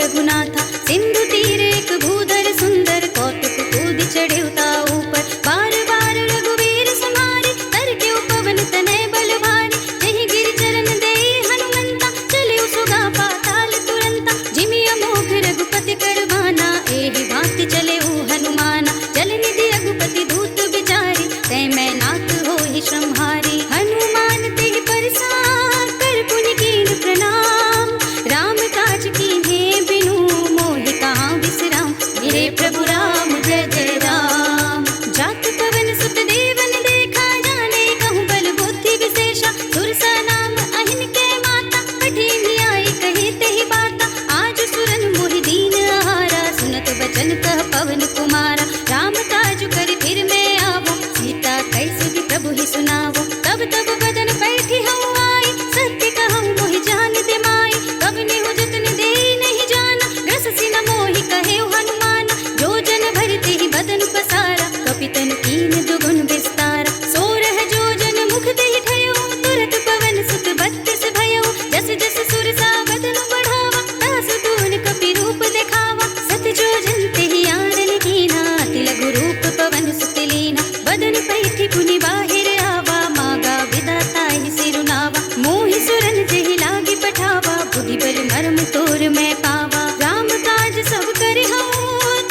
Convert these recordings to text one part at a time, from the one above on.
रघुनाथा। सिंधु तीर एक भूधर सुंदर, कौतुक कूद चढ़ेवता ऊपर। बार बार रघुवीर समारे, कर के पवन तनय बल भारी। जहि गिर चरण दे हनुमंता, चले सुगा पाताल तुरंता। जिमि अमोघ रघुपति कर बाना, एहि भांति चले हनुमाना। जल निधि रघुपति दूत बिचारी, तै मैं नाथ होहि श्रमहारी। हनुमान तेहि परसार, कर पुनि कीन प्रणाम। राम काज कीन्हे बिनु, मोहि कहाँ विश्राम। मेरे प्रभु राम जय जय राम। जात पवन सुत देवन देखा, जाने कहूँ बल बुद्धि विशेषा। सुरसा नाम अहिन के माता, कठिन आई कही तेहि बाता। आज सुरन मोहि दीन आहारा, सुनत बचन कह पवन कुमारा। राम काज कर फिर मैं आवो, सीता कैसुति प्रभु ही सुनावो। तब तब बदन बैठी हूँ आई, सत्य कहूँ मोहि जान दे माई। कब नेहु जतन दे नहीं जाना, रस सिन मोहि कहे हनुमान। जो जन भरते ही बदन पसारा, कपितन कीन दुगुन विस्तारा। सोरह जो जन मुख देहि ठयो, तुरत पवन सुत बत्तीस भयो। जस जस सुरसा बदन बढ़ावा, तास तून कपि रूप दिखावा। सत जो जन तेहि आनन कीना, अति लघु रूप पवन सुत लीना। बदन पैठी पुनि बाहिर आवा, मागा विधाता ही सिरुनावा। मोहि सुरन जेहि लागी पठावा, बुद्धि बल मर्म तोर मैं पावा। राम काज सब करे हूँ,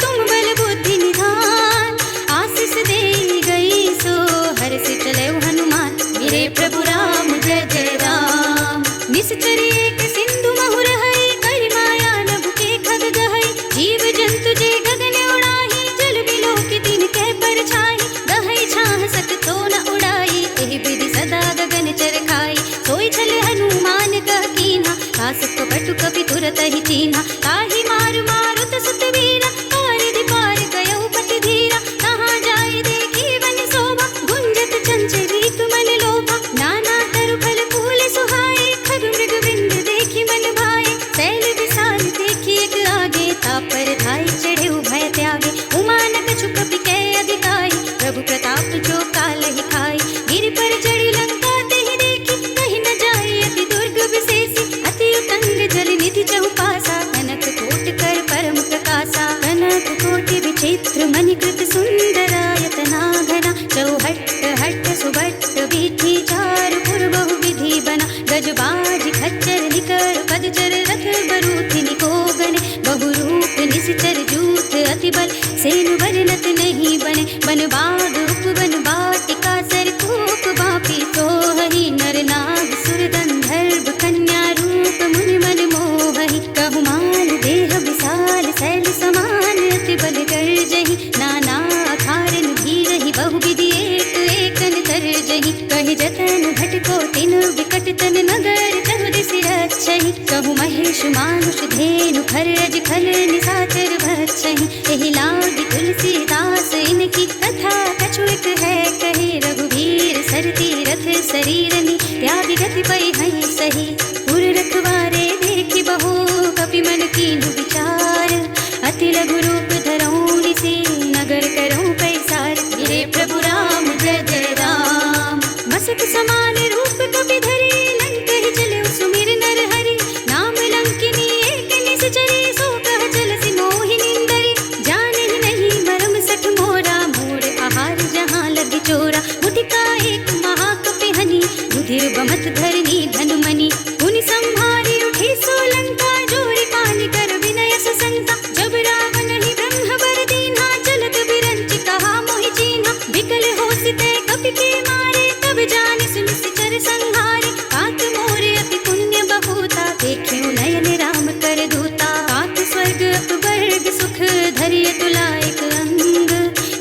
तुम बल बुद्धि निधान। आशीष दे गई सो, हर से चले हनुमान। मेरे प्रभु राम जय जय राम। निश्चर एक सिंधु महु रहई, कर माया नभ के खग गहई। जीव जंतु जे गगन उड़ाही, जल बिलो की दिन के परछाई। गहई छाह सक तो न उड़ाई, एहि विधि सदा गगन चर खाई। सोई छल हनुमान कह कीन्हा, तास कपटु कपि तुरत ही चीन्हा। ताहि मार मारुत सुत वीरा, पारिधि पार गयउ पति धीरा। कहाँ जाय देखी वन शोभा, गुंजत चंचरित मन लोभा। नाना तरु फल फूल सुहाए, खग मृग बिंद देखी मन भाए। शैल विशाल देखी एक आगे, तापर धाय चढ़े भय त्यागे। उमानक छुक कपि अधिकाई, प्रभु प्रताप जो काल ही खाई। गिर पर चढ़ी लंका तेहि देखी, कहीं न जाए अति दुर्ग विशेषी। अति उतंग जल निधि चहुपासा, कनक कोट कर परम प्रकाशा। कनक कोटि विचित्र मणिकृत सुंदरायतना घना। चौहट्ट हट्ट सुबट्ट बीठी, चार पुर बहु विधि बना। गजबाज खच्चर निकर पदचर, रथ बरूथ निकोगने। बहुरूप निश्चर जूथ अति बल, सेन वर्णत नहीं बने। बन बाग उपवन बाटिका, सर कूप बापी सोहहि। नर नाग सुर गंधर्व कन्या, रूप मुनि मन मोहहि। कहु माल देह विशाल, शैल समान अति बल गर्जहि। नाना अखारन भीरहि, बहु विधि एक एकन तरजहि। कहि जतन घटको तिन विकट तन, नगर चहु दिसि रक्षहि। कहु महेश मानुष धेनु, खरज खल निशाचर भक्षहि। एहि लागी तुलसीदास, इनकी कथा कछु एक है कही। रघुवीर सर तीरथ शरीरनि, त्याग गति पै हई सही। पुर रखवारे देखी बहु, कपि मन कीन्हु विचार। अति लघु रूप धरऊँ निसि, नगर करऊँ पैसार। मेरे प्रभु राम जय जय राम। मसक समान रूप कपि धरि, लंक ही चले सुमिर नर हरि। नाम लंकिनी एक निश्चरी, सो कह चलसि मोहि निंदरी। जाने नहीं मरम सठ मोरा, मोर आहार जहाँ लग चोरा। मुटिका एक महाकपि हनि, रुधिर बमत धरनी धनुमनि। पुनि संहारी उठी सोलंका, जोरी पानी कर विनय ससंता। जब रावण ही ब्रह्म बर दीन्हा, चलत बिरंचि कहा मोहि चीन्हा। विकल होसिते कपि के मारे, तब जानि सुनि निश्चर संहारे। कात मोरे अति पुण्य बहुता, देखियो नयन राम कर दूता। कात स्वर्ग अपवर्ग सुख, धरिय तुलायक अंग।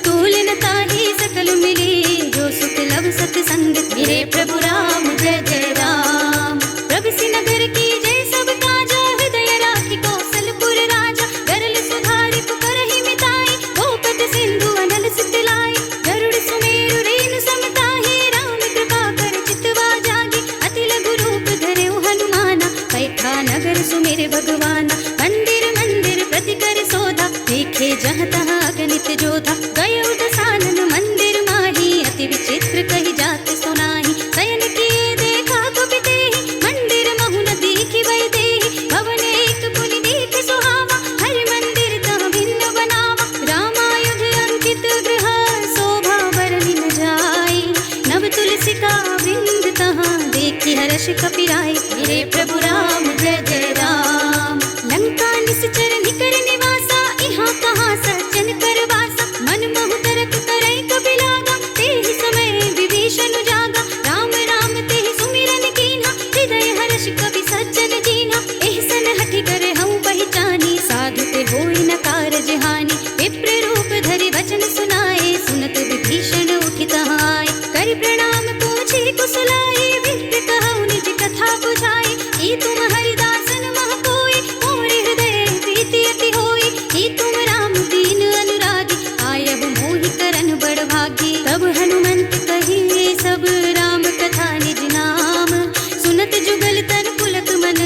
तुलन ताहि सकल मिली, जो सुख लब सत्संग। मेरे प्रभु राम जय जय राम। प्रभु नगर की जय सब काजा, हृदय राखी कौशलपुर राजा। गरल सुधारि पुकारहि मिताई, गोपद सिंधु अनल सित लाई। गरुड़ सुमेरु रेनु समताहि, राम कृपा कर चितवा जागी। अति लघु रूप धरऊ हनुमाना, बैठा नगर सुमेर भगवाना। मंदिर मंदिर प्रति कर सोधा, देखे जहाँ तहाँ अगणित जोधा। गयो दसानन मंदिर माही, अति विचित्र कही जात सुनाही। शयन किए देखा कपि तेहि, मंदिर महु न देखि वै देहि। भवन एक पुनि देख सुहावा, हर्ष कपिराय। मेरे प्रभु राम जय जय राम। लंका निश्चर निकर निवासा, यहाँ कहाँ सज्जन कर वासा। मन मोह तरक करई कबि लागा, तेहि समय विभीषण जागा। राम राम तेहि सुमिरन कीन्हा, हृदय हर्ष कपि सज्जन दीन्हा। एहसन हठि करे हऊँ पहचानी, साधु ते होई न कारज हानि। विप्र रूप धरि वचन सुनाए, सुनत विभीषण उठि तहाँ आए। करि प्रणाम पूछे कुशलाए, विप्र कहु निज कथा बुझाए। ई तुम हरिदासन मह कोई, मोर हृदय प्रीति अति होई। ई तुम राम दीन अनुरागी, आयहु मोहि करन बड़ भागी। तब हनुमंत कहिए सब राम कथा निज नाम, सुनत जुगल तन पुलक मन,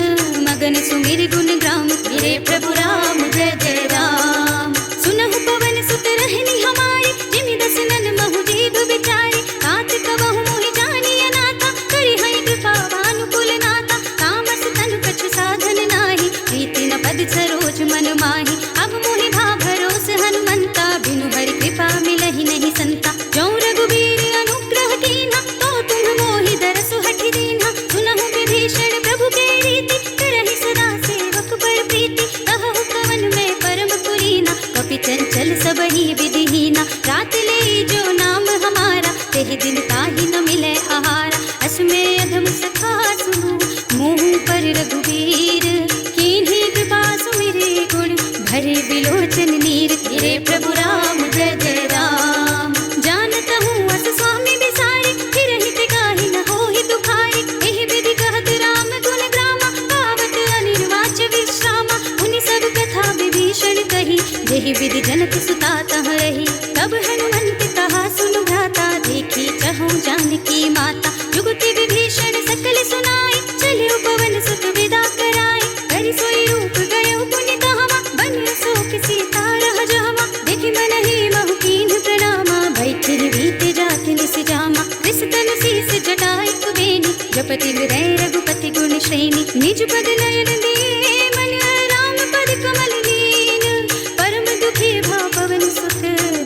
मगन सुमिर गुण ग्राम। मेरे प्रभु राम जय जय राम। सुनहु पवन सुत रहनी हमारी, जिमि दसनन महु जीव बिचारी। तात कबहु मोहि जानिय नाथा, करि हई कृपा भानुकुल नाथा। तामस तनु कछु साधन नाही, प्रीति न पद सरोज मन माही। अब मोहि भा भरोस हनुमंता, बिनु हरि कृपा मिलहि नहीं संता। जौं रघुबीर अनुग्रह कीन्हा, तो तुम मोहि दरसु हठि दीन्हा। सुनहु विभीषण प्रभु के रीति, करहि सदा सेवक बड़ प्रीति। कहु कवन में परम पुरीना, कपि चंचल सबहि विधिहीना। रात ले जो नाम हमारा, तेहि दिन ताहि न मिले आहारा। असमय अधम सखा सुनु, मुँह पर रघुबीर। कीन्ही कृपा सुमिरे गुण, भरे बिलोचन नीर। मेरे प्रभु राम जय जय राम। जानत हूँ अस स्वामी बिसारी, फिर हित गाहि न होहि दुखारी। एहि विधि कहत राम गुण ग्रामा, गावत अनिर्वाच विश्रामा। उनि सब कथा विभीषण कही, जेहि विधि जनक सुता तह रही। तब हनुमंत कहा सुनु भ्राता, देखी चहु जानकी माता। जुगति विभीषण सकल सुनाई, चलियो पवन सुत विदा कराई। करि सोई रूप गयो पुनि कहावा, बनियो शोक सीता रह जावा। देखि मनहि महु कीन्ह प्रणामा, बैठि बीते जात निस जामा। विसतन शीस जटाई कुबेनी, जपति हृदय रघुपति गुण श्रेणी। निज पद नयन दिए मन, राम पद कमल लीन। परम दुखी भा पवन सुत,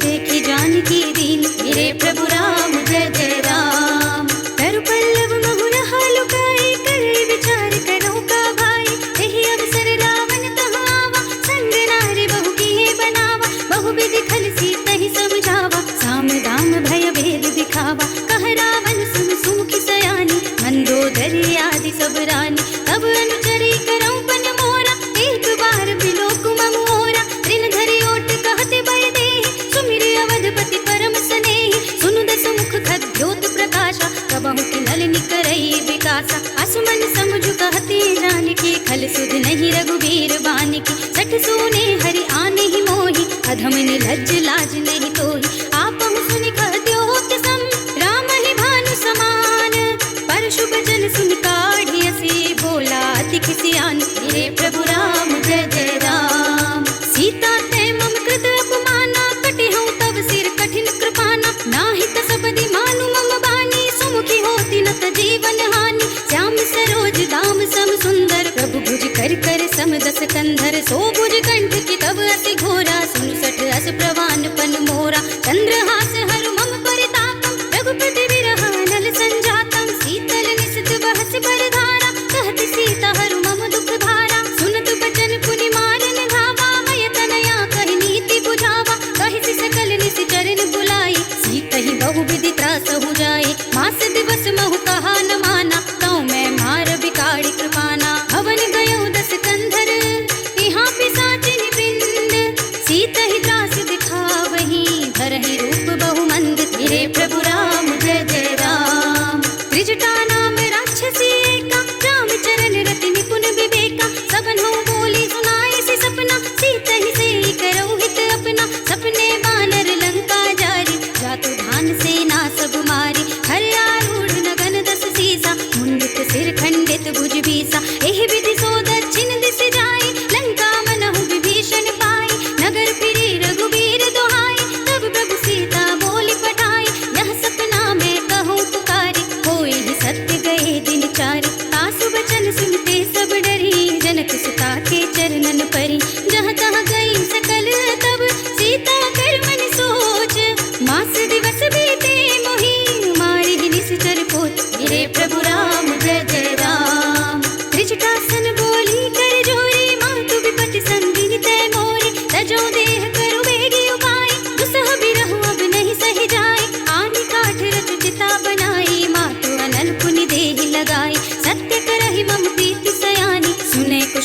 देखि जानकी दीन। मेरे प्रभु राम जय जय राम। तरु पल्लव महु रहा लुकाई, करे विचार करो का भाई। एहि अवसर रावण तहाँ आवा, संग नारी बहु किए बनावा। बहु विधि खल सीतहि समझावा, साम दाम भय भेद दिखावा। कह रावण सुन सुमुखी सयानी, मंदोदरी आदि सब रानी। तब अनुचरी करऊं पन मोरा, एक बार बिलोक मम ओरा। ऋण धरि ओट कहते बय देहि, सुमिर अवधपति परम स्नेहि। सुनु दस मुख खद्योत प्रकाशा, कबहु किन्नल निकरई विकासा। असमन समझु कहते जानकी, खल सुध नहीं रघुबीर बानिकी। सठ सोने हरि आने ही मोहि, अधम निर्लज्ज लाज नहीं तोहि। आपहु सुनि कहद्योत सम, राम ही भानु समान। परशु बचन सुनि काढ़ियसि, बोला अति किसियान। मेरे प्रभु राम जय जय राम। सीता ते मम कृत अपमाना, कटिहउँ तब सिर कठिन कृपाना। नाहित सपदि मानु मम बानी, सुमुखी होती न त जीवन हानि। श्याम सरोज दाम सम सुंदर, प्रभु भुज कर कर सम दस कंधर। सो भुज कंठ की तब अति घोरा, सुनु सठ अस प्रवान पन मोरा। चंद्रहास हरु मम परितापम, रघुपति विरह नल संजातम। शीतल निशित बहस बरधारा, कहत सीता हरु मम दुख भारा। सुनत बचन पुनि मारन धावा, मय तनया कहि नीति बुझावा। कहि सकल निस चरण बुलाई, सीतहि बहु विधि त्रासहु जाई। मास दिवस महु कहा न माना, तौ मैं मार बिगाड़ी कृपाना। हवन गयो दस कंधर, यहाँ पिशाचिनि वृंद। सीतहि त्रास दिखावहीं, धरहि रूप बहु मंद। मेरे प्रभु राम जय जय राम। त्रिजटा नाम राक्षसी एका, राम चरण रति निपुण विवेका। सबन हो बोली सुनाए से सपना, सीतहि सेई करौ हित अपना। सपने बानर लंका जारी, जातु धान सेना सब मारी। हर आरूढ़ नगन दस सीसा, मुंडित सिर खंडित भुज बीसा। एहि विधि सो दक्षिण दिस जाई, लंका मनहु विभीषण पाई। नगर फिरे रघुबीर दुहाई, तब प्रभु सीता बोली पठाई। यह सपना मैं कहूँ पुकारी, होई ही सत्य गए दिन चारि। तासु बचन सुनते सब डरी, जनक सुता के चरणन परी। जहाँ तहाँ गई सकल तब, सीता कर मन सोच। मास दिवस बीते मोहि, मारि निश्चर पोत। मेरे प्रभु राम जय जय राम।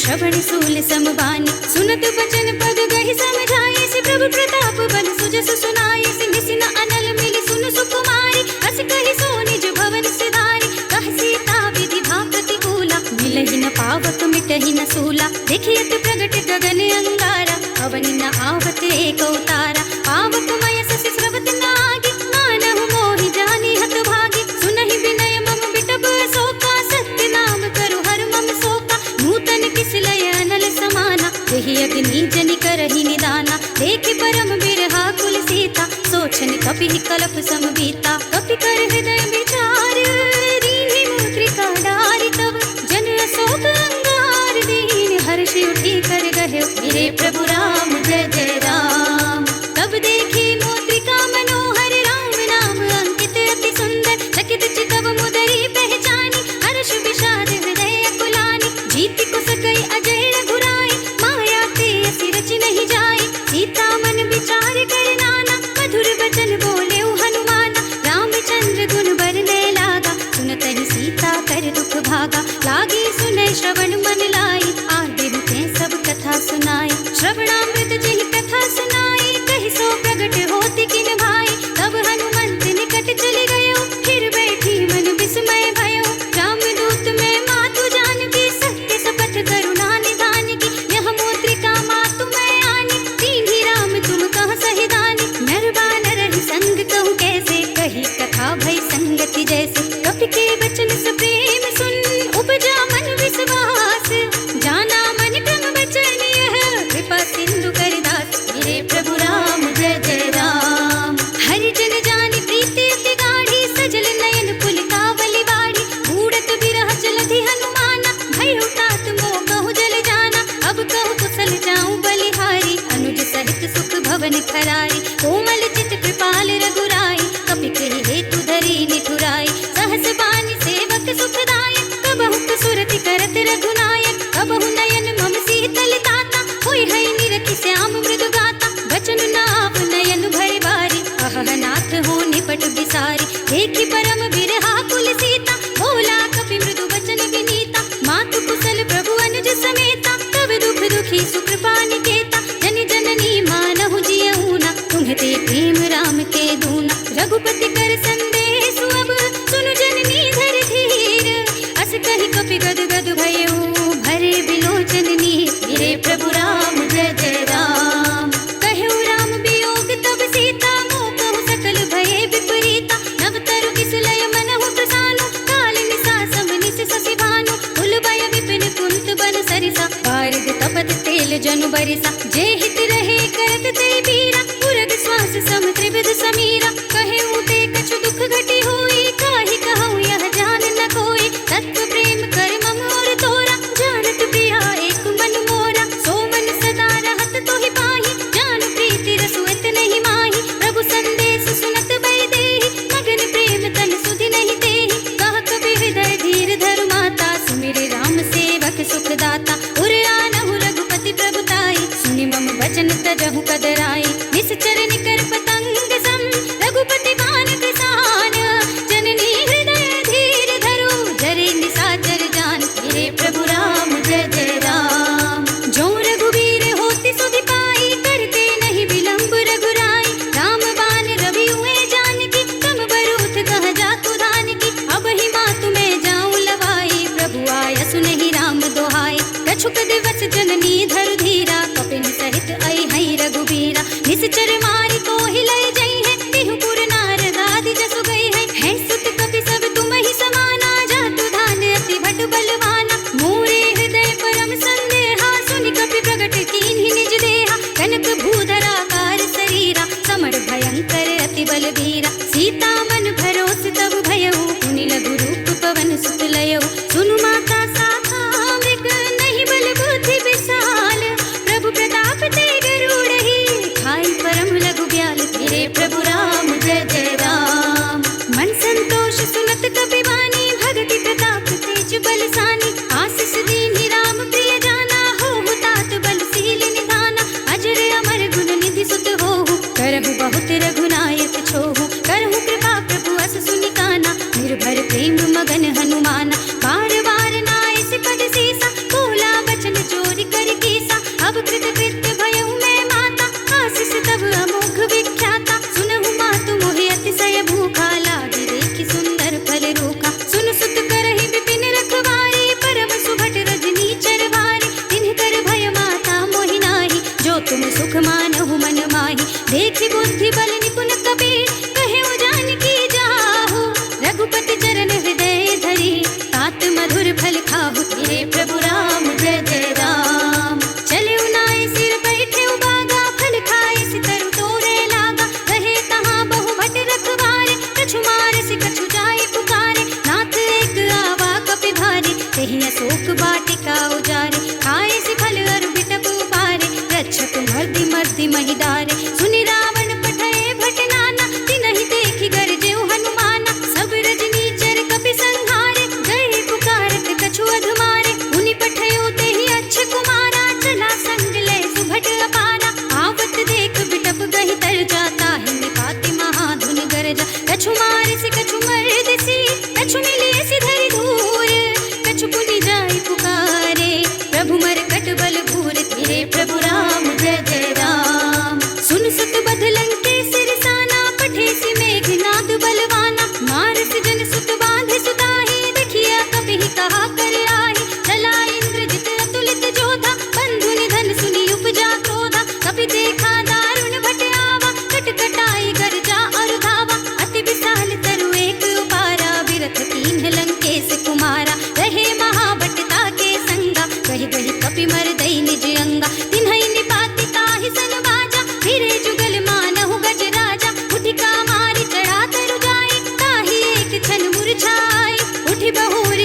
श्रवण सूल समबानी, सुनत बचन पद गहि समझाए, से प्रभु प्रताप बन सुजस सुनाए, सिंह सिन अनल मिली सुन सुकुमारी, अस कहि सो निज भवन सिधारी, कह सीता विधि भा प्रतिकूला, मिलहि न पावक मिटहि न सूला, देखियत प्रगट गगन अंगारा, अवनि न आवत एक अवतारा, पावक मय ससि स्रवत नागी, मानहु मोहि जानि हत भागी, सुनहि विनय मम बिटप शोका, सत्य नाम करु हर मम शोका, नूतन किस लय अनल समाना, देहि अग्नि जनि करहि निदाना, देखि परम बिरहा कुल सीता, सोचन कपि कलप समबीता, कपि कर हृदय विचार, दीन्हि मुद्रिका डारि तब, जन अशोक अंगार दीन, हर्षि उठी कर गहे मेरे प्रभु राम जय जय राम। तब देखी मुद्रिका मनोहर, राम नाम अंकित अति सुंदर, चकित चितव मुदरी पहचानी, हर्ष विषाद हृदय अकुलानी, जीति को सकई अजय रघुराई, माया ते असी रच नहीं जाए, सीता मन विचार कर नाना, मधुर वचन बोले हनुमाना, रामचंद्र गुण बरने लागा, सुनतहि सीता कर दुख भागा, लागी सुने श्रवण मन लाई, आगे ते सब कथा सुनाई, श्रवणामृत जहि कथा सुनाई, कहि सो प्रगट होति किन भाई, तब हनुमंत निकट चले गयो, फिर बैठी मन विस्मय भयो, रामदूत में मातु जानकी, सत्य सपथ करुणा निधान की, यह मुद्रिका मातु मैं आनी, दीन्हि राम तुम कह सहि दानी, नर बानर ही संग कहूँ कैसे, कही कथा भई संगति जैसे, कपि के वचन सप्रेम सुन, उपजा मन विश्वास, जाना मन क्रम वचन यह, कृपा सिंधु करिदास, मेरे प्रभु राम जय जय राम। हरि जन जानि प्रीति अति गाढ़ी, सजल नयन पुलकावली बाढ़ी, बूढ़त बिरह जलधि हनुमाना, भय तात मोह कहूँ जल जाना, अब कहूँ कुशल जाऊँ बलिहारी, अनुज सहित सुख भवन खरारी, कोमल चित कृपाल रघुराई, कपि कहि हेतु धरी निठुराई, सहस बानी सेवक सुखदायक, कबहु सुरति करत रघुनायक, कबहु नयन मम शीतल ताता, होय है निरखि श्याम मृदु गाता, बचन नाव नयन भय बारी, अहह नाथ हो निपट बिसारी, देखि परम बिरहा कुल सीता, बोला कपि मृदु वचन विनीता, मातु कुशल प्रभु अनुज समेता, तब दुख दुखी सुकृपा निकेता, जन जननी मानहु जियऊना, तुम्हते प्रेम राम के दूना, रघुपति कर संदेश अब, सुनु जननी धर धीर, अस कहि कपि गद गद भयऊ, भरे बिलोचन नीर, मेरे प्रभु राम जय जय राम। कहऊ राम वियोग तब सीता, मोह कहूँ सकल भये विपरीता, नव तरु किस लय मनहु प्रसानु, काल निसा सम निस शशि भानु, कुल भय विपिन कुंत बन सरिसा, बारिद तपत तेल जनु बरिसा, जे हित रहे करत ते बीरा, उरग श्वास सम त्रिविध समीरा, कहऊ ते कछु दुख घटी होई, काहि कहूँ यह जान न कोई, तत्व प्रेम कर मम और तोरा, जानत प्रिया एक मन मोरा, सो मन सदा रहत तोहि पाहि, जान प्रीति रसु इत नहीं माही, प्रभु संदेश सुनत बै देहि, मगन प्रेम तन सुधि नहीं तेहि, कह कबि हृदय धीर धरु माता, सुमिर राम सेवक सुख दाता, उर आनहु रघुपति प्रभुताई, सुनि मम वचन तजहु कदराई, निश्चर निकर पतंग सम, रघुपति बान किसान, जननी हृदय धीर धरु, जरे निशाचर जान, मेरे प्रभु राम जय जय राम। जो रघुवीर होति सुधि पाई, करते नहीं विलंब रघुराई, राम बान रवि हुए जानकी, कम बरूथ कह जातु धानकी, अब ही मातु में जाऊं लवाई, प्रभु आय सुनहि राम दोहाई, कछुक दिवस जननी धरु धीरा, कपिन सहित आई हई रघुबीरा, निश्चर मारी को हिलय जई है, बिहुपुर नारद आदि जसु गई है सुत कपि सब तुम ही समाना, जातु धान अति भट बलवाना, मोरे हृदय परम संदेहा, सुनि कपि प्रगट कीन्हि निज देहा, कनक भूधरा कार शरीरा, समर भयंकर अति बलबीरा, सीता मन भरोस तब भयऊ, पुनि लघु रूप पवन सुत लयऊ, सुनु माता साखा मृग नहीं बल बुद्धि विस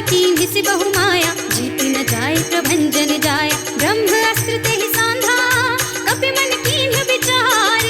कीन्हि से बहु माया, जीति न जाय प्रभंजन जाय। ब्रह्म अस्त्र तेहि सांधा, कपि मन कीन्हि विचार।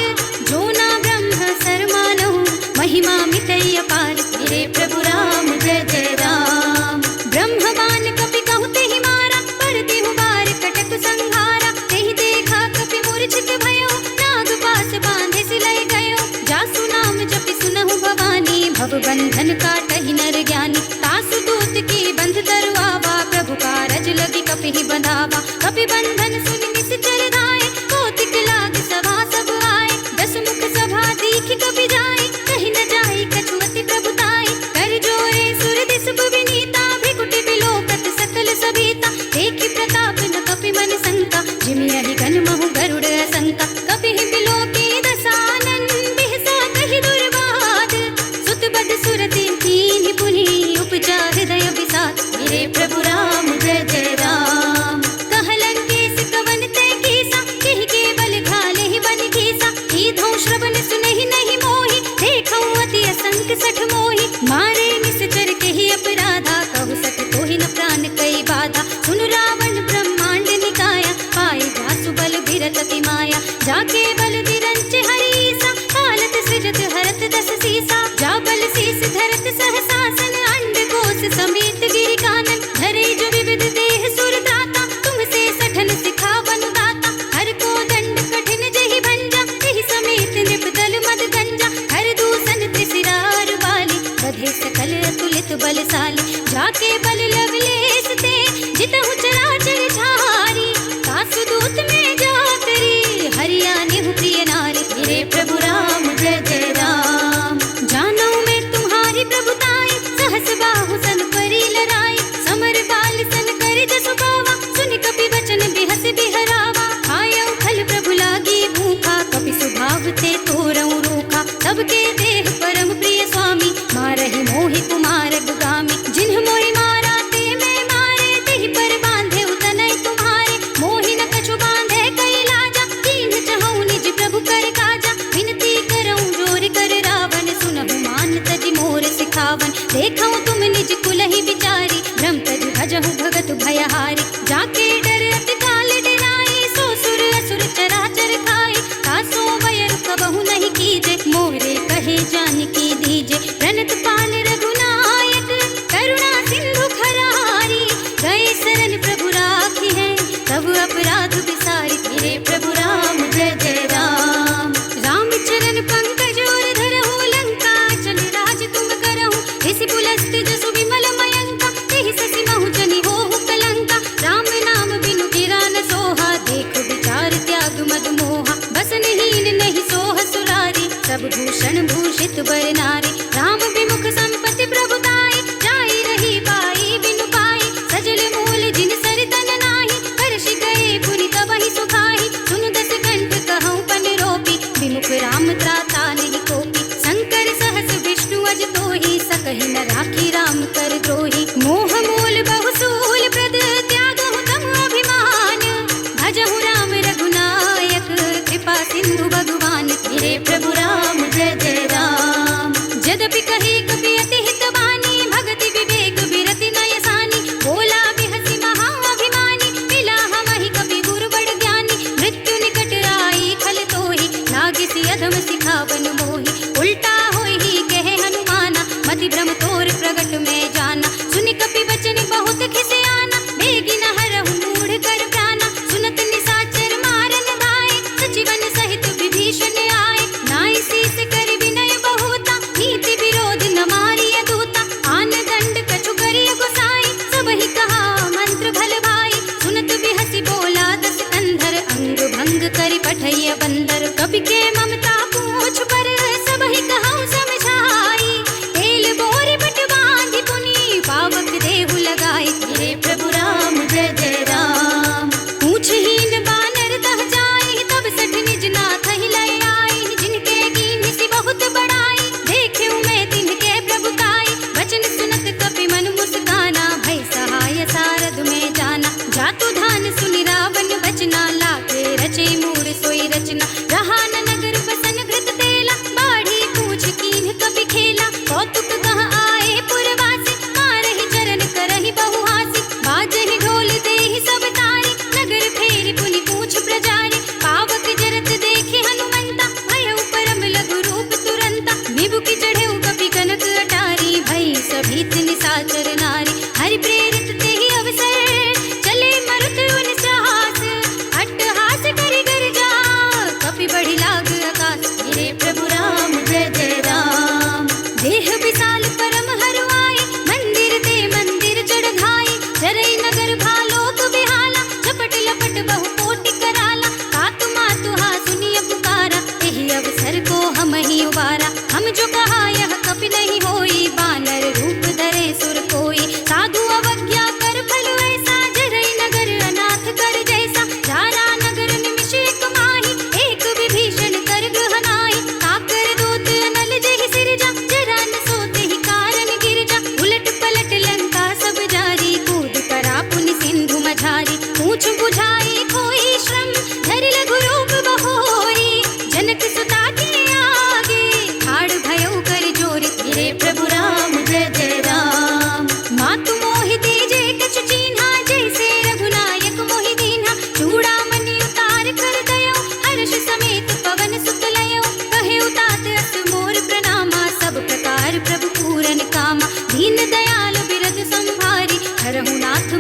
जो ना ब्रह्म सर मानहु, महिमा मितई अपार। मेरे प्रभु राम जय जय राम। ब्रह्म बाण कपि कहु तेहि मारा, पर देहु बार कटक संहारा। तेहि देखा कपि मूर्छित भयो, नाग पास बांधे सिलय गयो। जासु नाम जपि सुनहु भवानी, भव बंधन काटहि नर ज्ञानी। तासु दूत की बंध तरुआवा, प्रभु कारज लगी कपिहि बंधावा। कपि बंधन सुनि निश्चर धाये, कौतिक लाग सभा सब आए। दस मुख सभा दीखि कपि जाए, कहि न जाए कछु अति प्रभुताई। कर जोरे सुर दिसुब विनीता, भृकुटि बिलोकत सकल सभीता। देखि प्रताप न कपि मन शंका, जिमियहि गण महु गरुड़ असंका। कपिहि बिलोकी दसानन, बिहसा कहि दुर्वाद। सुत बद सुरति कीन्हि पुनि, उपजा हृदय विषाद। मेरे प्रभु राम जय जय राम। कहलन केस कवन तै कीसा, केहि केवल घालेहि बन घीसा। कीधौ श्रवण सुनहि नहीं मोहि, देखौ अति असंक सठ मोहि। मारे निश्चर केहि अपराधा, कहु सठ कोहि न प्राण कई बाधा। सुनु रावण ब्रह्मांड निकाया, पाए जासु बल बिरत अति माया। जाके बल बिरंच हरीसा, पालत सृजत हरत दस सीसा। जा बल शीस धरत सहसासन, अंड कोश समेत गिरि कानन। धरे जो विविध देह सुर दाता, तुमसे सठन सिखावन दाता। हर को दंड कठिन जहि भंजा, तेहि समेत नृप दल मद गंजा। हर दूषण त्रिशिरार बाली, बधे सकल अतुलित बलशाली। जाके बल लवलेश ते, जितहु चराचर झारी। तासु दूत में जाकरी, हरिया निहु प्रिय नारी। मेरे प्रभु राम जय जय राम। जानो मैं तुम्हारी प्रभुताई, सहस बाहु सन परी लड़ाई। समर बाल सन कर जसु पावा, सुनि कपि वचन बिहस बिहरावा। आयौ खल प्रभु लागी भूखा, कपि सुभाव ते तोरऊ रूखा। सबके देह परम प्रिय स्वामी, मारहि मोहि कुमार दुगामी। जिन्ह मोहि मारा ते मैं मारे, तेहि पर बांधे उतनय तुम्हारे। मोहि न कछु बांधे कई लाजा, कीन्ह चहु निज प्रभु कर काजा। विनती करऊं जोर कर रावण, सुनहु मान तजि मोर सिखावन। देखऊं तुम निज कुलहि विचारी, भ्रम तजि भजहु भगत भयहारी। जाके डर अति काल डराई, सो सुर असुर चराचर खाई। तासो वयर कबहु नहीं कीजे, मोरे कहे जानकी दीजे। प्रणत पाल रघुनायक, करुणा सिंधु खरारी। गए शरण प्रभु राखी है, तब अपराध विसारी। मेरे प्रभु राम जय जय राम। राम चरण पंकज और धरहु, लंका चल राज तुम करहु। इसी पुलस्त जसु विमल मयंका, तेहि ससि महु जनि होहु कलंका। राम नाम बिनु गिरा न सोहा, देख विचार त्याग मद मोहा। बसनहीन नहीं सोह सुरारी, सब भूषण भूषित बर नारी। राम विमुख संपत्ति प्रभुताई, जाई रही पाई बिनु पाई। सजल मूल जिन सर तन नाही, हर्षि गए पुनि तबहि सुखाई। सुनु दस कंठ कहऊं पन रोपी, विमुख राम त्राता नहीं कोपी। शंकर सहस विष्णु अज तोहि, सकहि न राखी राम कर द्रोही। मोह मूल बहुसूल प्रद, त्यागहु तम अभिमान। भजहु राम रघुनायक, कृपा सिंधु भगवान। मेरे प्रभु राम जय जय राम।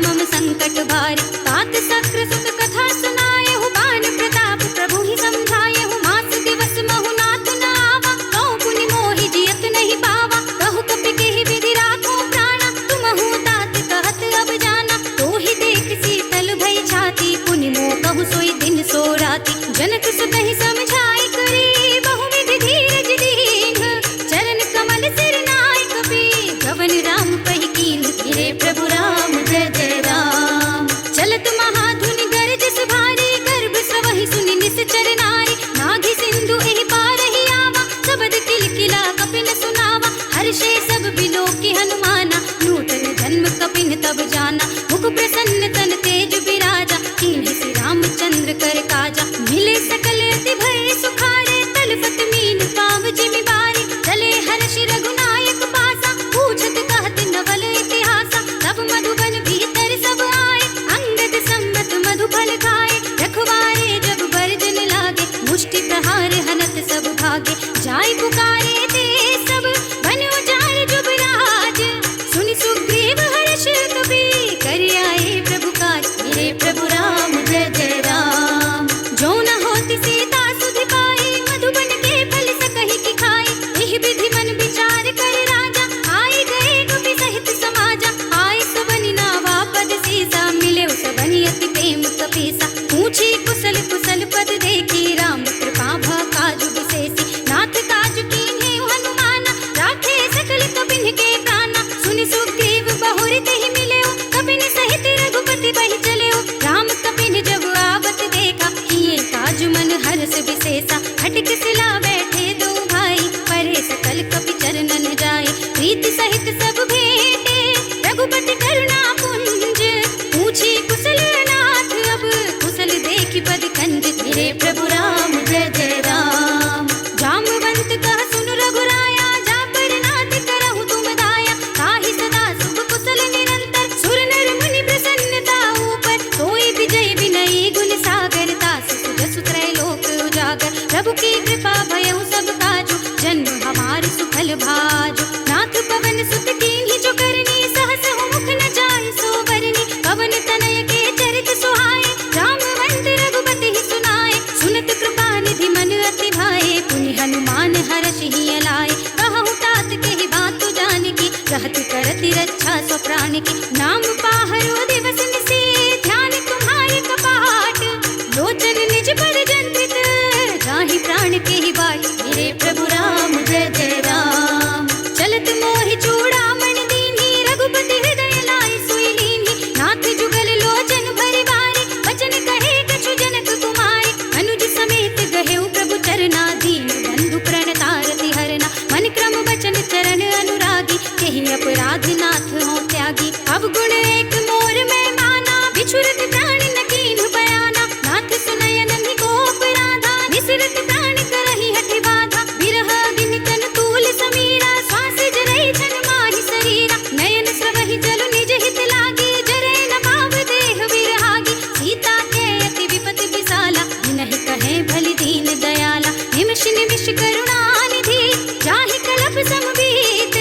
मम संकट भारी। तात सक्र सुत कथा सुनाए हूँ, बान प्रताप प्रभु ही समझाए हूँ। मास दिवस महु नाथ न आवा, कौ पुनि मोहि जियत नहीं पावा। कहु कपि केहि विधि राखो प्राणा, तुमहु तात कहत अब जाना। तो ही देख शीतल भई छाती, पुनि मोह कहु सोई दिन सो राती। जनक सुत ही समझाई करी, बहु विधि धीरज दीन। चरण कमल सिर नाय कपि, गवन राम पहि कीन। गिरे प्रभु राम जय जय राम। चलत महाधुनि गरजस भारी, गर्भ स्रवहि सुनि निश्चर नारी। नाघि सिंधु एहि पारहि आवा, सबद किलकिला कपिन सुनावा। हर्षे सब बिलोकि हनुमाना, नूतन जन्म कपिन तब जाना। मुख प्रसन्न तन तेज बिराजा, कीन्हि श्री रामचंद्र कर काजा। मिले सकल अति भय सुखारे, तलपत मीन पाव जिमि बारी। चले हर्षि रघुनायक पासा, पूछत कहत नवल इतिहासा। तब मधुबन भीतर सब आए, अंगद सम्मत मधु फल खाए। रखवारे जब बरजन लागे, मुष्टि प्रहार हनत सब भागे। जाय पुकारे ते सब, बन उजाड़ जुबराज। सुनि सुग्रीव हर्ष कपि, कर आए प्रभु काज। मेरे प्रभु राम जय जय राम। जो न होती सीता सुधि पाई, मधुबन के फल सकहि की खाई। एहि विधि मन विचार कर राजा, आई गए कपि सहित समाजा। आय सबनि नावा पद सीसा, मिले सबनि अति प्रेम कपीसा। पूछी कुशल कुशल पद देखी, राम कृपा भा काजु विशेषी। नाथ काजु कीन्हे हनुमाना, राखे सकल कपिन के प्राणा। सुनि सुग्रीव बहुरि तेहि मिलेउ, कपिन सहित रघुपति बहि चलेउ। राम कपिन जब आवत देखा, किए काजु मन हर्ष विशेषा। खटक सिला बैठे दो भाई, परे सकल कपि चरणन जाए। प्रीति सहित सब भेंटे, रघुपति करुणा पुंज। पूछी कुशल नाथ अब, कुशल देखि पद कंज। मेरे प्रभु राम जय जय राम। जामवंत कह सुन रघुराया, जा पर नाथ करहु तुम दाया। ताहि सदा शुभ कुशल निरंतर, सुर नर मुनि प्रसन्नता ऊपर। सोई विजय विनयी गुण सागर, तास सुजसु त्रैलोक उजागर। प्रभु की कृपा भयउ सब काजु, जन्म हमार सुफल भाजु। नाथ पवन सुत कीन्हि जो करनी, सहस मुख न जाहि सो बरनी। पवन तनय के चरित सुहाए, रामवंत रघुपति ही सुनाए। सुनत कृपा निधि मन अति भाए, पुनि हनुमान हर्षि हिय लाए। कहु तात केहि बात जानकी, कहत करति रक्षा सो प्राण की। नाम पाहरो दिवस निशि, ध्यान तुम्हारे कपाट। लोचन निज पर जंत्रित, जाहि प्राण केहि बाट। मेरे प्रभु राम जय जय राम। चलत मोहि चूड़ामणि दीन्हि, रघुपति हृदय लाए सोई लीन्हि। नाथ जुगल लोचन भरि बारी, वचन कहे कछु जनक कुमारी। अनुज समेत गहेउ प्रभु चरना, दीन बंधु प्रणतारति हरना। मन क्रम वचन चरण अनुरागी, केहि अपराध नाथ हो त्यागी। अब गुण एक मोर में माना, बिछुरत प्राण न कीन्हु बयाना। नाथ सुनय नन्हि को अपराधा, निसरत प्राण करहि हठि बाधा। बिरह अग्नि तन तूल समीरा, श्वास जरई छन माहि शरीरा। नयन स्रवहि जल निज हित लागी, जरै न पाव देह विरहागी। सीता के अति विपति विसाला, जिनहि कहे भलि दीन दयाला। निमिष निमिष करुणा निधि, जाहि कलप समबीत।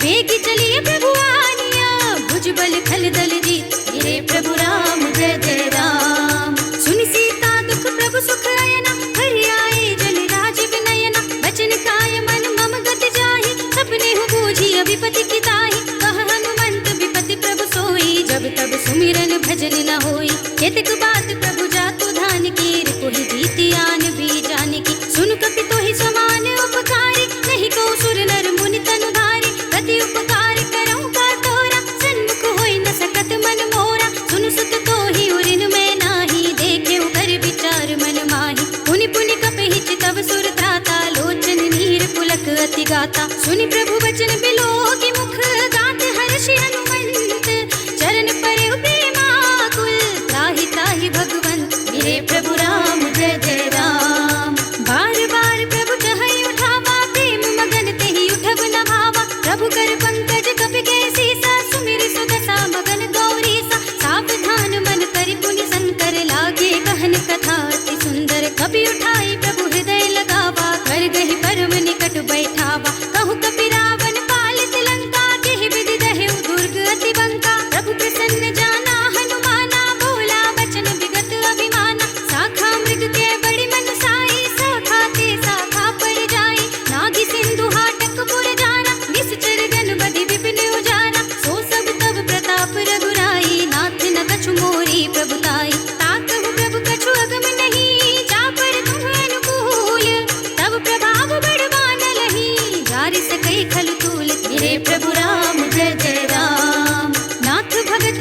बेगी चलिए प्रभु आनिया, भुजबल खल दल जीत। मेरे प्रभु राम जय जय राम। सुनि सीता दुख प्रभु सुख अयना, हरि आए जल राज विनयना। बचन काय मन मम गत जाहि, सपने हु बूझी विपति की ताहि। कह हनुमंत विपति प्रभु सोई, जब तब सुमिरन भजन न होई। केतक बात प्रभु जातु धान की, रिपुहि जीति आन भी जानकी। सुन कपि तोहि समान उपकारी, नहीं को सुर नर मुनि तनु धारी। प्रति उपकार करऊं का तोरा, सन्मुख होई न सकत मन मोरा। सुन सुत तोहि उरिन में नाही, देखे कर विचार मन माही। पुनि पुनि कपहि चितव सुर त्राता, लोचन नीर पुलक अति गाता। सुनि प्रभु वचन बिलोकि मुख, गात हर्षि हनुमंत। चरण परेउ प्रेमाकुल, त्राहि त्राहि भगवंत। मेरे प्रभु राम जय जय राम।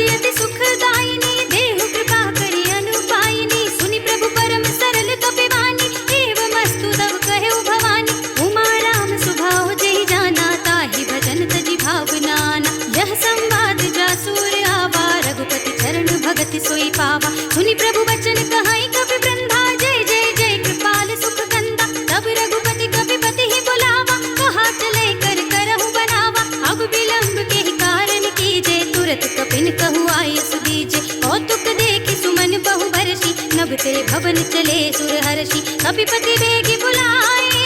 अति अति सुखदायिनी, देहु कृपा करि अनुपायिनी, सुनि प्रभु परम सरल कपिवानी, एवमस्तु तव कहु भवानी। उमा राम सुभाव जेहि जाना, ताहि भजन तजि भावनाना। यह संवाद जासुर आवा, रघुपति चरण भगति सोई पावा। सुनि प्रभु वचन कहाई कपि वृंदा, जय जय जय कृपाल सुख कंदा। तब रघुपति कपिपति ही बुलावा, कहा चले कर करहु बनावा। अब विलंब के ही कारण कीजे, तुरत कपिन कहु आय सुदीजे। कौतुक देखि सुमन बहु बरसी, नभ ते भवन चले सुर हर्षि। कपिपति वेगी बुलाए,